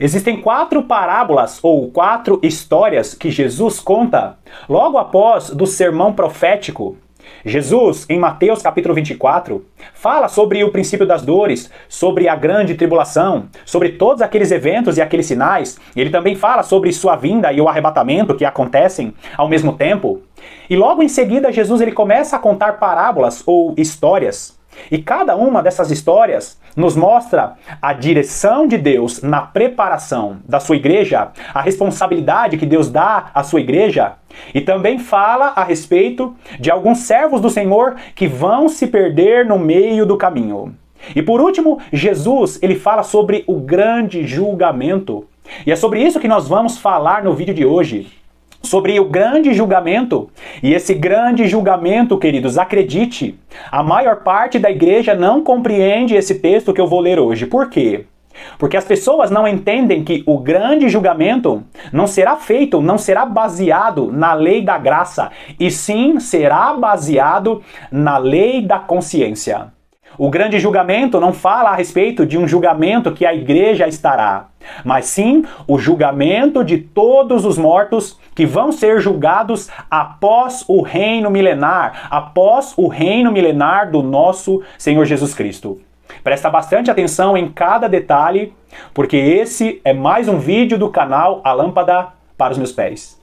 Existem 4 parábolas ou 4 histórias que Jesus conta logo após do sermão profético. Jesus, em Mateus capítulo 24, fala sobre o princípio das dores, sobre a grande tribulação, sobre todos aqueles eventos e aqueles sinais. Ele também fala sobre sua vinda e o arrebatamento que acontecem ao mesmo tempo. E logo em seguida, Jesus ele começa a contar parábolas ou histórias. E cada uma dessas histórias nos mostra a direção de Deus na preparação da sua igreja, a responsabilidade que Deus dá à sua igreja, e também fala a respeito de alguns servos do Senhor que vão se perder no meio do caminho. E por último, Jesus ele fala sobre o grande julgamento. E é sobre isso que nós vamos falar no vídeo de hoje. Sobre o grande julgamento. E esse grande julgamento, queridos, acredite, a maior parte da igreja não compreende esse texto que eu vou ler hoje. Por quê? Porque as pessoas não entendem que o grande julgamento não será feito, não será baseado na lei da graça, e sim será baseado na lei da consciência. O grande julgamento não fala a respeito de um julgamento que a igreja estará, mas sim o julgamento de todos os mortos que vão ser julgados após o reino milenar do nosso Senhor Jesus Cristo. Presta bastante atenção em cada detalhe, porque esse é mais um vídeo do canal A Lâmpada para os Meus Pés.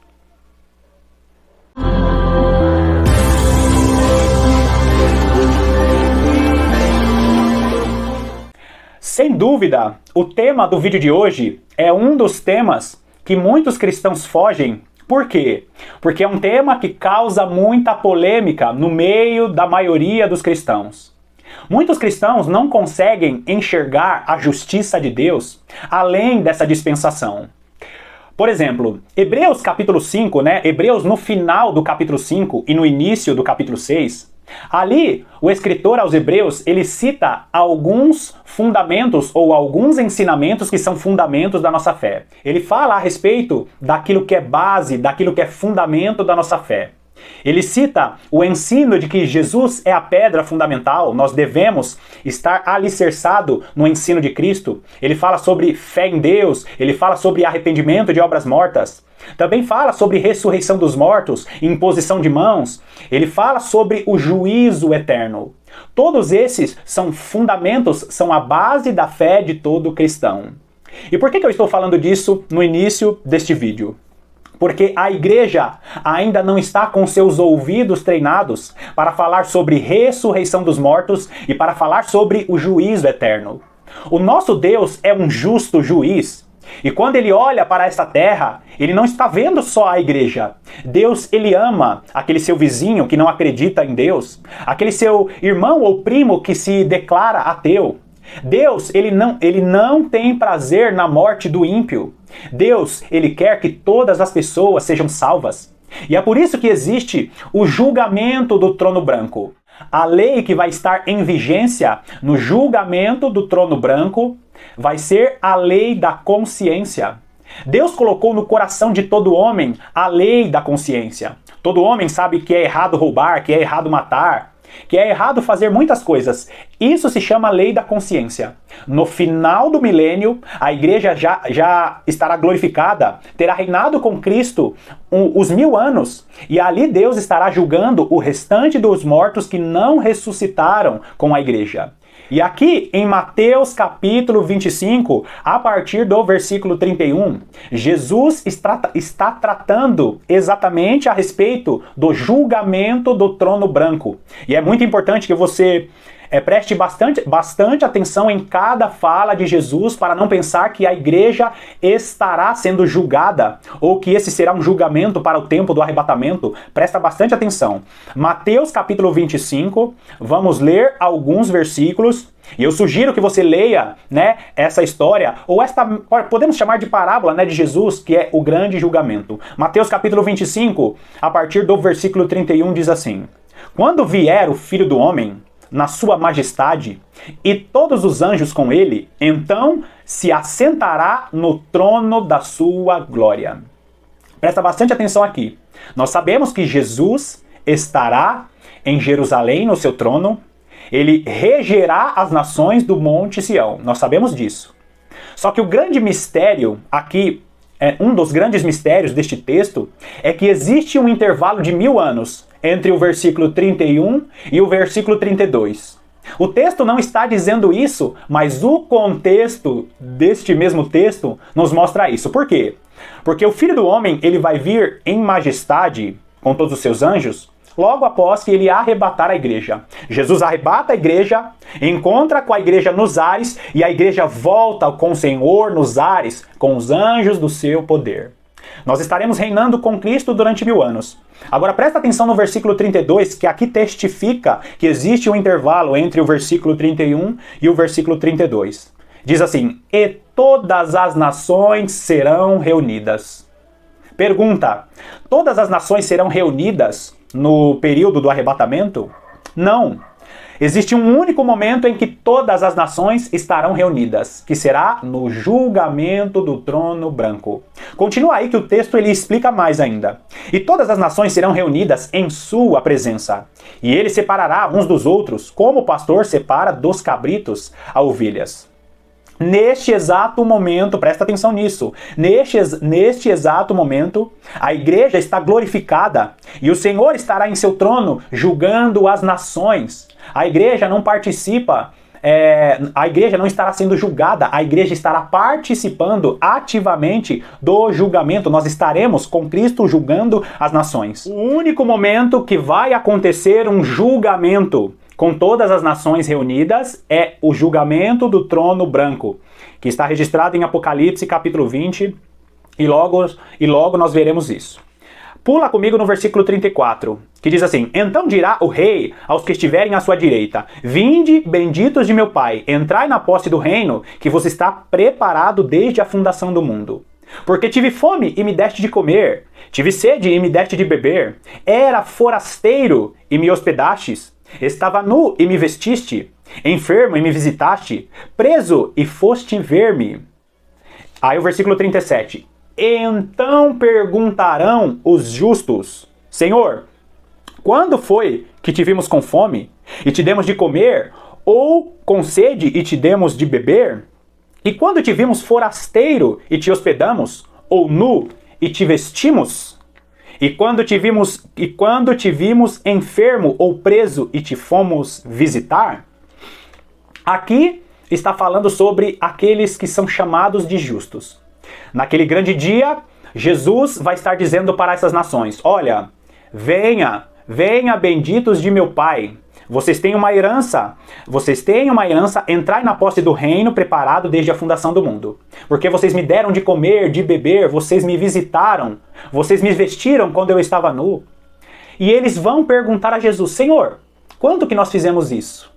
Sem dúvida, o tema do vídeo de hoje é um dos temas que muitos cristãos fogem. Por quê? Porque é um tema que causa muita polêmica no meio da maioria dos cristãos. Muitos cristãos não conseguem enxergar a justiça de Deus além dessa dispensação. Por exemplo, Hebreus capítulo 5, Hebreus no final do capítulo 5 e no início do capítulo 6, ali o escritor aos Hebreus, ele cita alguns fundamentos ou alguns ensinamentos que são fundamentos da nossa fé. Ele fala a respeito daquilo que é base, daquilo que é fundamento da nossa fé. Ele cita o ensino de que Jesus é a pedra fundamental, nós devemos estar alicerçado no ensino de Cristo. Ele fala sobre fé em Deus, ele fala sobre arrependimento de obras mortas. Também fala sobre ressurreição dos mortos, imposição de mãos. Ele fala sobre o juízo eterno. Todos esses são fundamentos, são a base da fé de todo cristão. E por que eu estou falando disso no início deste vídeo? Porque a igreja ainda não está com seus ouvidos treinados para falar sobre ressurreição dos mortos e para falar sobre o juízo eterno. O nosso Deus é um justo juiz. E quando ele olha para esta terra, ele não está vendo só a igreja. Deus, ele ama aquele seu vizinho que não acredita em Deus, aquele seu irmão ou primo que se declara ateu. Deus, ele não tem prazer na morte do ímpio. Deus, ele quer que todas as pessoas sejam salvas. E é por isso que existe o julgamento do trono branco. A lei que vai estar em vigência no julgamento do trono branco vai ser a lei da consciência. Deus colocou no coração de todo homem a lei da consciência. Todo homem sabe que é errado roubar, que é errado matar, que é errado fazer muitas coisas. Isso se chama lei da consciência. No final do milênio, a igreja já estará glorificada, terá reinado com Cristo os 1000 anos, e ali Deus estará julgando o restante dos mortos que não ressuscitaram com a igreja. E aqui em Mateus capítulo 25, a partir do versículo 31, Jesus está tratando exatamente a respeito do julgamento do trono branco. E é muito importante que você preste bastante atenção em cada fala de Jesus para não pensar que a igreja estará sendo julgada ou que esse será um julgamento para o tempo do arrebatamento. Presta bastante atenção. Mateus capítulo 25, vamos ler alguns versículos e eu sugiro que você leia, essa história, ou podemos chamar de parábola, de Jesus, que é o grande julgamento. Mateus capítulo 25, a partir do versículo 31 diz assim: Quando vier o Filho do Homem na sua majestade, e todos os anjos com ele, então se assentará no trono da sua glória. Presta bastante atenção aqui. Nós sabemos que Jesus estará em Jerusalém no seu trono, ele regerá as nações do Monte Sião. Nós sabemos disso. Só que o grande mistério aqui, um dos grandes mistérios deste texto, é que existe um intervalo de 1000 anos entre o versículo 31 e o versículo 32. O texto não está dizendo isso, mas o contexto deste mesmo texto nos mostra isso. Por quê? Porque o Filho do Homem, ele vai vir em majestade com todos os seus anjos logo após que ele arrebatar a igreja. Jesus arrebata a igreja, encontra com a igreja nos ares e a igreja volta com o Senhor nos ares, com os anjos do seu poder. Nós estaremos reinando com Cristo durante 1000 anos. Agora presta atenção no versículo 32, que aqui testifica que existe um intervalo entre o versículo 31 e o versículo 32. Diz assim: e todas as nações serão reunidas. Pergunta: todas as nações serão reunidas no período do arrebatamento? Não. Existe um único momento em que todas as nações estarão reunidas, que será no julgamento do trono branco. Continua aí que o texto ele explica mais ainda. E todas as nações serão reunidas em sua presença. E ele separará uns dos outros, como o pastor separa dos cabritos as ovelhas. Neste exato momento, presta atenção nisso, neste exato momento, a igreja está glorificada e o Senhor estará em seu trono julgando as nações. A igreja não participa, a igreja não estará sendo julgada, a igreja estará participando ativamente do julgamento. Nós estaremos com Cristo julgando as nações. O único momento que vai acontecer um julgamento com todas as nações reunidas é o julgamento do trono branco, que está registrado em Apocalipse capítulo 20, e logo nós veremos isso. Pula comigo no versículo 34, que diz assim: então dirá o rei aos que estiverem à sua direita: vinde, benditos de meu Pai, entrai na posse do reino que vos está preparado desde a fundação do mundo. Porque tive fome e me deste de comer, tive sede e me deste de beber, era forasteiro e me hospedastes, estava nu e me vestiste, enfermo e me visitaste, preso e foste ver-me. Aí o versículo 37. Então perguntarão os justos: Senhor, quando foi que te vimos com fome e te demos de comer, ou com sede e te demos de beber? E quando te vimos forasteiro e te hospedamos, ou nu e te vestimos? E quando te vimos enfermo ou preso e te fomos visitar? Aqui está falando sobre aqueles que são chamados de justos. Naquele grande dia, Jesus vai estar dizendo para essas nações: olha, venha, benditos de meu Pai. Vocês têm uma herança, entrai na posse do reino preparado desde a fundação do mundo. Porque vocês me deram de comer, de beber, vocês me visitaram, vocês me vestiram quando eu estava nu. E eles vão perguntar a Jesus: Senhor, quando que nós fizemos isso?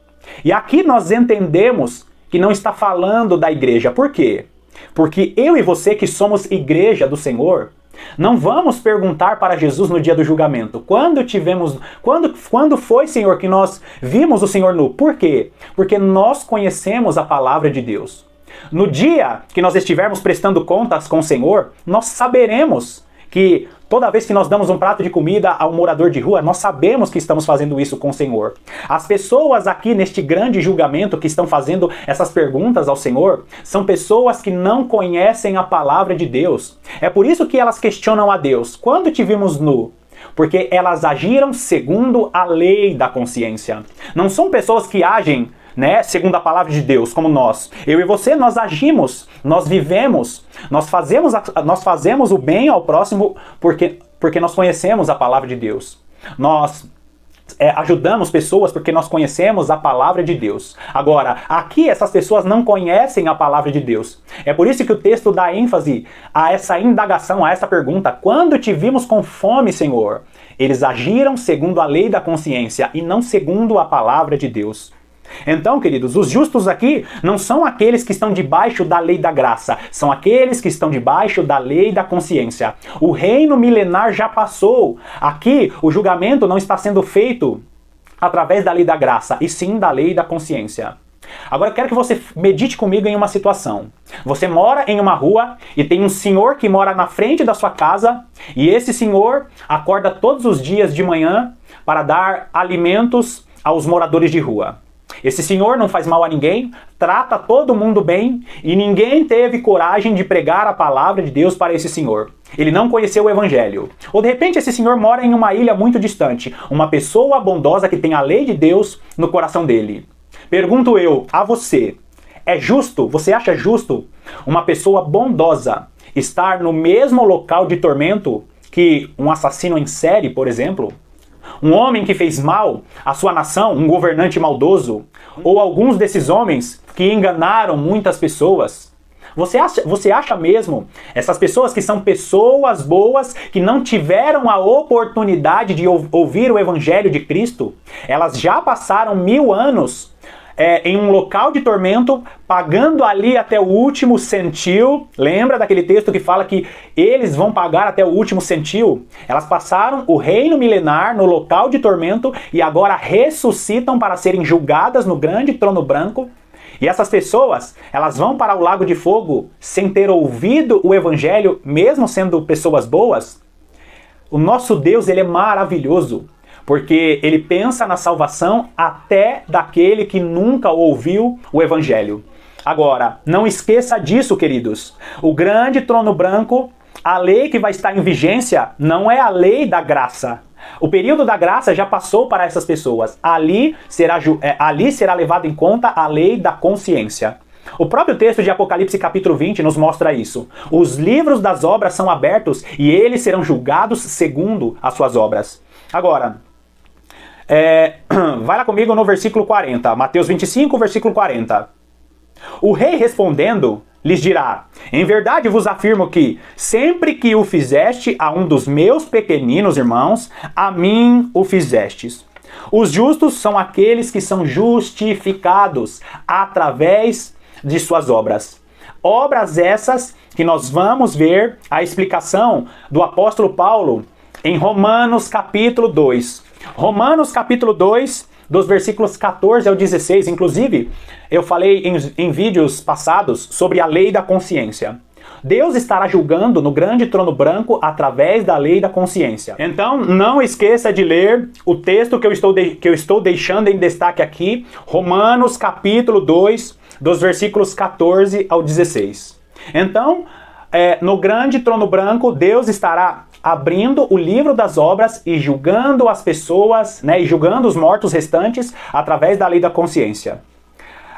E aqui nós entendemos que não está falando da igreja. Por quê? Porque eu e você que somos igreja do Senhor, não vamos perguntar para Jesus no dia do julgamento: quando foi, Senhor, que nós vimos o Senhor nu? Por quê? Porque nós conhecemos a palavra de Deus. No dia que nós estivermos prestando contas com o Senhor, nós saberemos que toda vez que nós damos um prato de comida a um morador de rua, nós sabemos que estamos fazendo isso com o Senhor. As pessoas aqui neste grande julgamento que estão fazendo essas perguntas ao Senhor são pessoas que não conhecem a palavra de Deus. É por isso que elas questionam a Deus: quando te vimos nu? Porque elas agiram segundo a lei da consciência. Não são pessoas que agem segundo a palavra de Deus, como nós. Eu e você, nós agimos, nós vivemos, nós fazemos o bem ao próximo porque nós conhecemos a palavra de Deus. Nós ajudamos pessoas porque nós conhecemos a palavra de Deus. Agora, aqui essas pessoas não conhecem a palavra de Deus. É por isso que o texto dá ênfase a essa indagação, a essa pergunta: quando te vimos com fome, Senhor? Eles agiram segundo a lei da consciência e não segundo a palavra de Deus. Então, queridos, os justos aqui não são aqueles que estão debaixo da lei da graça, são aqueles que estão debaixo da lei da consciência. O reino milenar já passou. Aqui, o julgamento não está sendo feito através da lei da graça, e sim da lei da consciência. Agora eu quero que você medite comigo em uma situação. Você mora em uma rua e tem um senhor que mora na frente da sua casa, e esse senhor acorda todos os dias de manhã para dar alimentos aos moradores de rua. Esse senhor não faz mal a ninguém, trata todo mundo bem e ninguém teve coragem de pregar a palavra de Deus para esse senhor. Ele não conheceu o evangelho. Ou de repente esse senhor mora em uma ilha muito distante, uma pessoa bondosa que tem a lei de Deus no coração dele. Pergunto eu a você, é justo, você acha justo uma pessoa bondosa estar no mesmo local de tormento que um assassino em série, por exemplo? Um homem que fez mal à sua nação, um governante maldoso, ou alguns desses homens que enganaram muitas pessoas. Você acha mesmo essas pessoas que são pessoas boas, que não tiveram a oportunidade de ouvir o evangelho de Cristo? Elas já passaram 1000 anos em um local de tormento, pagando ali até o último centil. Lembra daquele texto que fala que eles vão pagar até o último centil? Elas passaram o reino milenar no local de tormento e agora ressuscitam para serem julgadas no grande trono branco. E essas pessoas, elas vão para o lago de fogo sem ter ouvido o evangelho, mesmo sendo pessoas boas? O nosso Deus, ele é maravilhoso, porque ele pensa na salvação até daquele que nunca ouviu o evangelho. Agora, não esqueça disso, queridos. O grande trono branco, a lei que vai estar em vigência, não é a lei da graça. O período da graça já passou para essas pessoas. Ali será levado em conta a lei da consciência. O próprio texto de Apocalipse capítulo 20 nos mostra isso. Os livros das obras são abertos e eles serão julgados segundo as suas obras. Agora, vai lá comigo no versículo 40, Mateus 25, versículo 40. O rei respondendo, lhes dirá: em verdade vos afirmo que, sempre que o fizeste a um dos meus pequeninos irmãos, a mim o fizestes. Os justos são aqueles que são justificados através de suas obras. Obras essas que nós vamos ver a explicação do apóstolo Paulo em Romanos capítulo 2. Romanos capítulo 2, dos versículos 14 ao 16. Inclusive, eu falei em vídeos passados sobre a lei da consciência. Deus estará julgando no grande trono branco através da lei da consciência. Então, não esqueça de ler o texto que eu estou deixando em destaque aqui, Romanos capítulo 2, dos versículos 14 ao 16. Então, no grande trono branco, Deus estará abrindo o livro das obras e julgando as pessoas, e julgando os mortos restantes através da lei da consciência.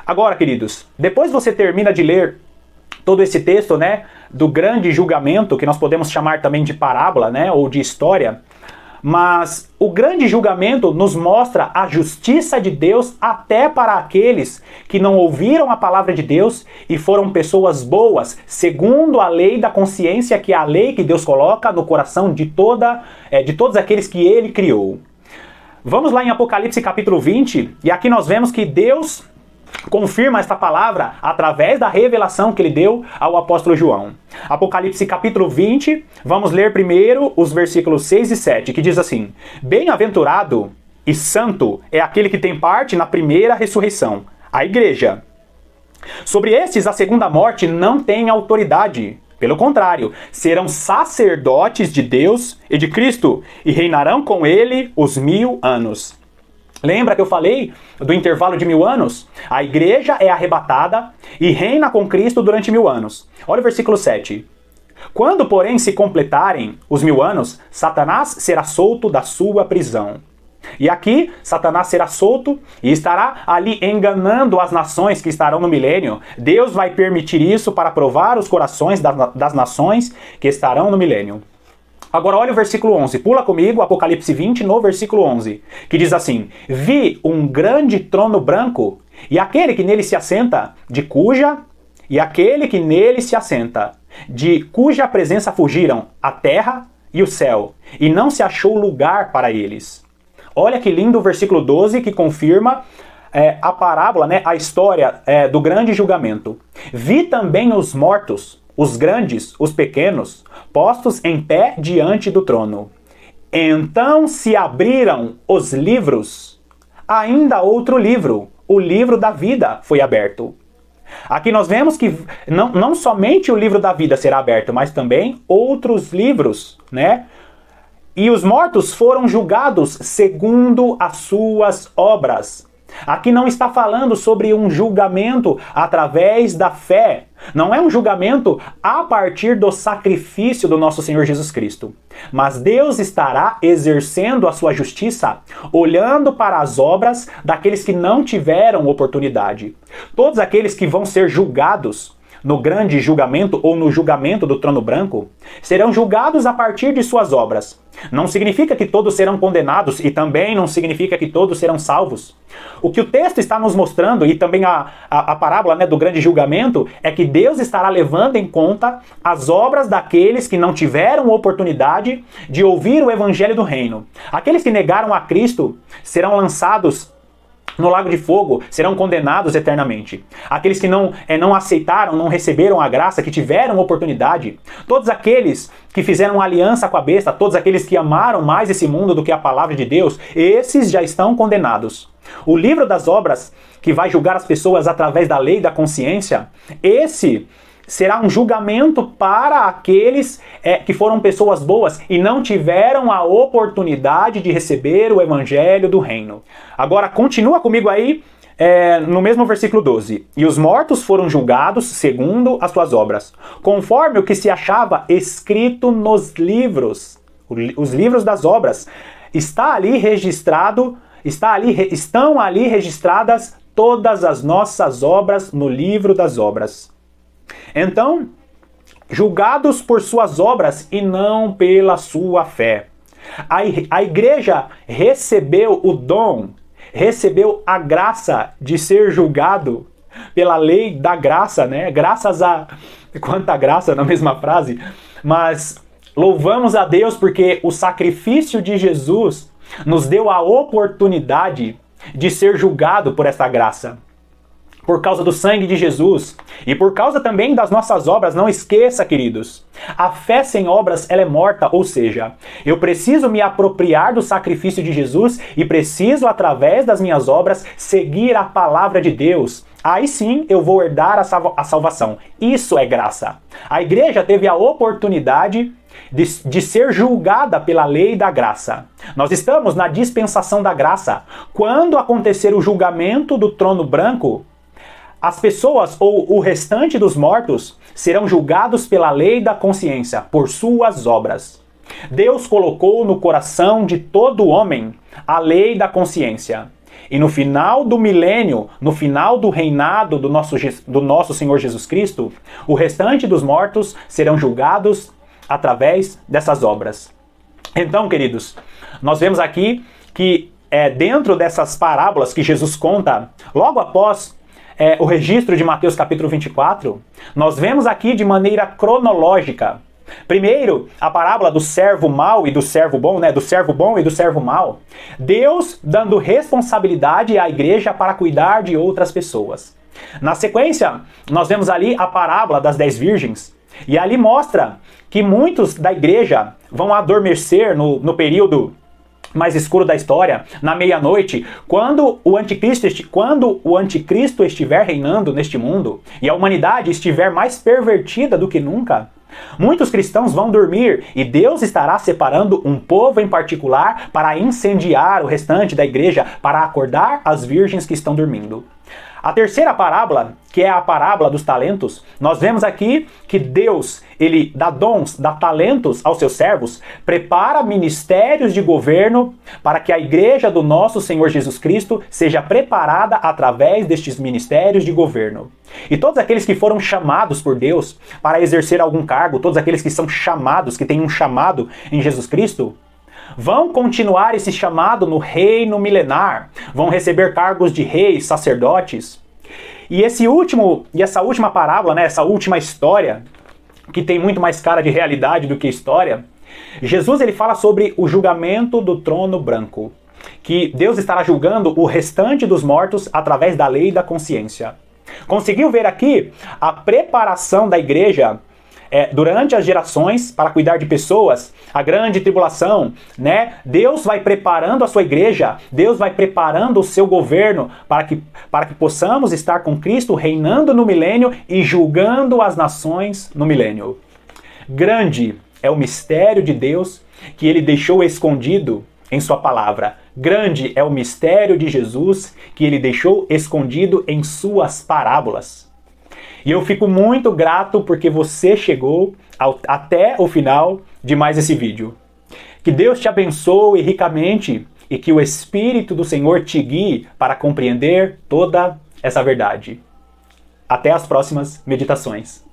Agora, queridos, depois você termina de ler todo esse texto, do grande julgamento, que nós podemos chamar também de parábola, ou de história, mas o grande julgamento nos mostra a justiça de Deus até para aqueles que não ouviram a palavra de Deus e foram pessoas boas, segundo a lei da consciência, que é a lei que Deus coloca no coração de todos aqueles que Ele criou. Vamos lá em Apocalipse capítulo 20, e aqui nós vemos que Deus confirma esta palavra através da revelação que ele deu ao apóstolo João. Apocalipse capítulo 20, vamos ler primeiro os versículos 6 e 7, que diz assim: bem-aventurado e santo é aquele que tem parte na primeira ressurreição, a igreja. Sobre estes a segunda morte não tem autoridade. Pelo contrário, serão sacerdotes de Deus e de Cristo e reinarão com ele os 1000 anos. Lembra que eu falei do intervalo de 1000 anos? A igreja é arrebatada e reina com Cristo durante 1000 anos. Olha o versículo 7. Quando, porém, se completarem os 1000 anos, Satanás será solto da sua prisão. E aqui, Satanás será solto e estará ali enganando as nações que estarão no milênio. Deus vai permitir isso para provar os corações das nações que estarão no milênio. Agora olha o versículo 11, pula comigo, Apocalipse 20, no versículo 11, que diz assim: vi um grande trono branco, e aquele que nele se assenta, de cuja presença fugiram a terra e o céu, e não se achou lugar para eles. Olha que lindo o versículo 12, que confirma a parábola, a história do grande julgamento. Vi também os mortos, os grandes, os pequenos, postos em pé diante do trono. Então se abriram os livros. Ainda outro livro, o livro da vida, foi aberto. Aqui nós vemos que não somente o livro da vida será aberto, mas também outros livros, E os mortos foram julgados segundo as suas obras. Aqui não está falando sobre um julgamento através da fé. Não é um julgamento a partir do sacrifício do nosso Senhor Jesus Cristo. Mas Deus estará exercendo a sua justiça, olhando para as obras daqueles que não tiveram oportunidade. Todos aqueles que vão ser julgados no grande julgamento ou no julgamento do trono branco, serão julgados a partir de suas obras. Não significa que todos serão condenados e também não significa que todos serão salvos. O que o texto está nos mostrando, e também a parábola, né, do grande julgamento, é que Deus estará levando em conta as obras daqueles que não tiveram oportunidade de ouvir o evangelho do reino. Aqueles que negaram a Cristo serão lançados no lago de fogo, serão condenados eternamente. Aqueles que não aceitaram, não receberam a graça, que tiveram oportunidade, todos aqueles que fizeram aliança com a besta, todos aqueles que amaram mais esse mundo do que a palavra de Deus, esses já estão condenados. O livro das obras, que vai julgar as pessoas através da lei da consciência, esse será um julgamento para aqueles que foram pessoas boas e não tiveram a oportunidade de receber o evangelho do reino. Agora, continua comigo aí no mesmo versículo 12. E os mortos foram julgados segundo as suas obras, conforme o que se achava escrito nos livros. Os livros das obras. Estão ali registradas todas as nossas obras no livro das obras. Então, julgados por suas obras e não pela sua fé. A igreja recebeu o dom, recebeu a graça de ser julgado pela lei da graça, né? Graças a... Quanta graça na mesma frase. Mas louvamos a Deus porque o sacrifício de Jesus nos deu a oportunidade de ser julgado por essa graça. Por causa do sangue de Jesus e por causa também das nossas obras, não esqueça, queridos, a fé sem obras ela é morta, ou seja, eu preciso me apropriar do sacrifício de Jesus e preciso, através das minhas obras, seguir a palavra de Deus. Aí sim eu vou herdar a salvação. Isso é graça. A igreja teve a oportunidade de ser julgada pela lei da graça. Nós estamos na dispensação da graça. Quando acontecer o julgamento do trono branco, as pessoas ou o restante dos mortos serão julgados pela lei da consciência, por suas obras. Deus colocou no coração de todo homem a lei da consciência. E no final do milênio, no final do reinado do nosso Senhor Jesus Cristo, o restante dos mortos serão julgados através dessas obras. Então, queridos, nós vemos aqui que dentro dessas parábolas que Jesus conta, logo após o registro de Mateus capítulo 24, nós vemos aqui de maneira cronológica. Primeiro, a parábola do servo mau e do servo bom, né? Do servo bom e do servo mau. Deus dando responsabilidade à igreja para cuidar de outras pessoas. Na sequência, nós vemos ali a parábola das 10 virgens. E ali mostra que muitos da igreja vão adormecer no período mais escuro da história, na meia-noite, quando o anticristo estiver reinando neste mundo e a humanidade estiver mais pervertida do que nunca. Muitos cristãos vão dormir e Deus estará separando um povo em particular para incendiar o restante da igreja, para acordar as virgens que estão dormindo. A terceira parábola, que é a parábola dos talentos, nós vemos aqui que Deus, ele dá dons, dá talentos aos seus servos, prepara ministérios de governo para que a igreja do nosso Senhor Jesus Cristo seja preparada através destes ministérios de governo. E todos aqueles que foram chamados por Deus para exercer algum cargo, todos aqueles que são chamados, que têm um chamado em Jesus Cristo, vão continuar esse chamado no reino milenar, vão receber cargos de reis, sacerdotes. E essa última parábola, né, essa última história, que tem muito mais cara de realidade do que história, Jesus ele fala sobre o julgamento do trono branco, que Deus estará julgando o restante dos mortos através da lei da consciência. Conseguiu ver aqui a preparação da igreja durante as gerações para cuidar de pessoas, a grande tribulação, né? Deus vai preparando a sua igreja, Deus vai preparando o seu governo para que possamos estar com Cristo reinando no milênio e julgando as nações no milênio. Grande é o mistério de Deus que ele deixou escondido em sua palavra. Grande é o mistério de Jesus que ele deixou escondido em suas parábolas. E eu fico muito grato porque você chegou até o final de mais esse vídeo. Que Deus te abençoe ricamente e que o Espírito do Senhor te guie para compreender toda essa verdade. Até as próximas meditações.